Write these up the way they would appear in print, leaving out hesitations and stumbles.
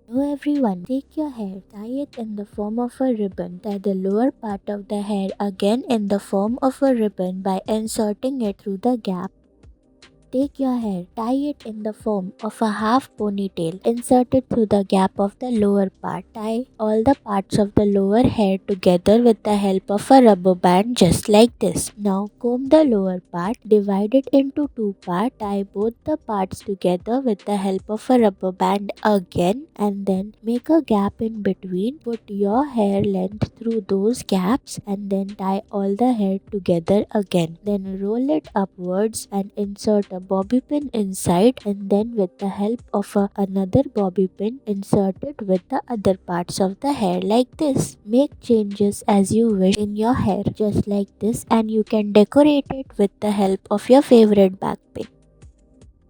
Hello everyone, take your hair, tie it in the form of a ribbon, tie the lower part of the hair again in the form of a ribbon by inserting it through the gap. Take your hair, tie it in the form of a half ponytail, insert it through the gap of the lower part. Tie all the parts of the lower hair together with the help of a rubber band just like this. Now comb the lower part, divide it into two parts, tie both the parts together with the help of a rubber band again, and then make a gap in between. Put your hair length through those gaps and then tie all the hair together again. Then roll it upwards and insert a bobby pin inside, and then with the help of another bobby pin insert it with the other parts of the hair like this. Make changes as you wish in your hair just like this, and you can decorate it with the help of your favorite back pin.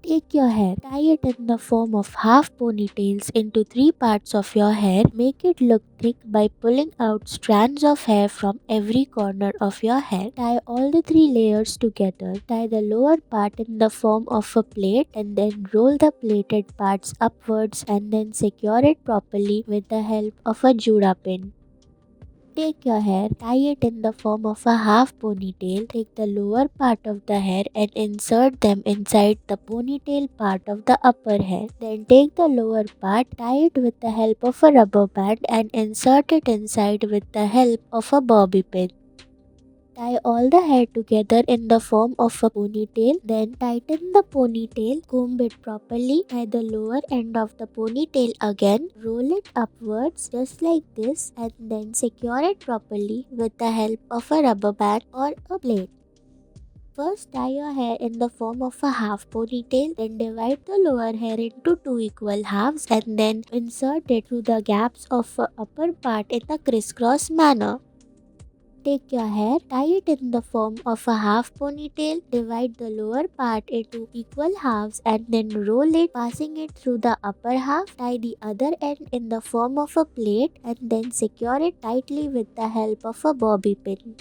Take your hair, tie it in the form of half ponytails into three parts of your hair. Make it look thick by pulling out strands of hair from every corner of your hair. Tie all the three layers together. Tie the lower part in the form of a plait and then roll the plaited parts upwards and then secure it properly with the help of a Juda pin. Take your hair, tie it in the form of a half ponytail. Take the lower part of the hair and insert them inside the ponytail part of the upper hair. Then take the lower part, tie it with the help of a rubber band and insert it inside with the help of a bobby pin. Tie all the hair together in the form of a ponytail. Then tighten the ponytail, comb it properly, tie the lower end of the ponytail again, roll it upwards just like this, and then secure it properly with the help of a rubber band or a plait. First, tie your hair in the form of a half ponytail, then divide the lower hair into two equal halves and then insert it through the gaps of the upper part in a crisscross manner. Take your hair, tie it in the form of a half ponytail, divide the lower part into equal halves and then roll it, passing it through the upper half. Tie the other end in the form of a plait and then secure it tightly with the help of a bobby pin.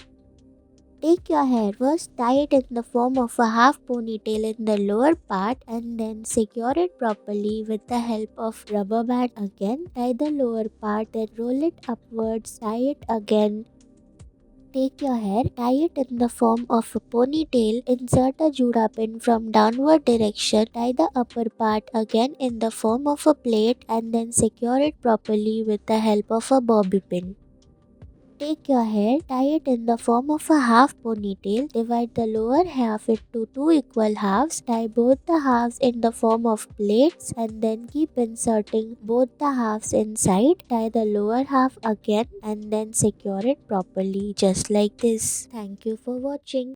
Take your hair, first tie it in the form of a half ponytail in the lower part and then secure it properly with the help of rubber band again. Tie the lower part, then roll it upwards, tie it again. Take your hair, tie it in the form of a ponytail, insert a Juda pin from downward direction, tie the upper part again in the form of a plait and then secure it properly with the help of a bobby pin. Take your hair, tie it in the form of a half ponytail, divide the lower half into two equal halves, tie both the halves in the form of plaits and then keep inserting both the halves inside. Tie the lower half again and then secure it properly just like this. Thank you for watching.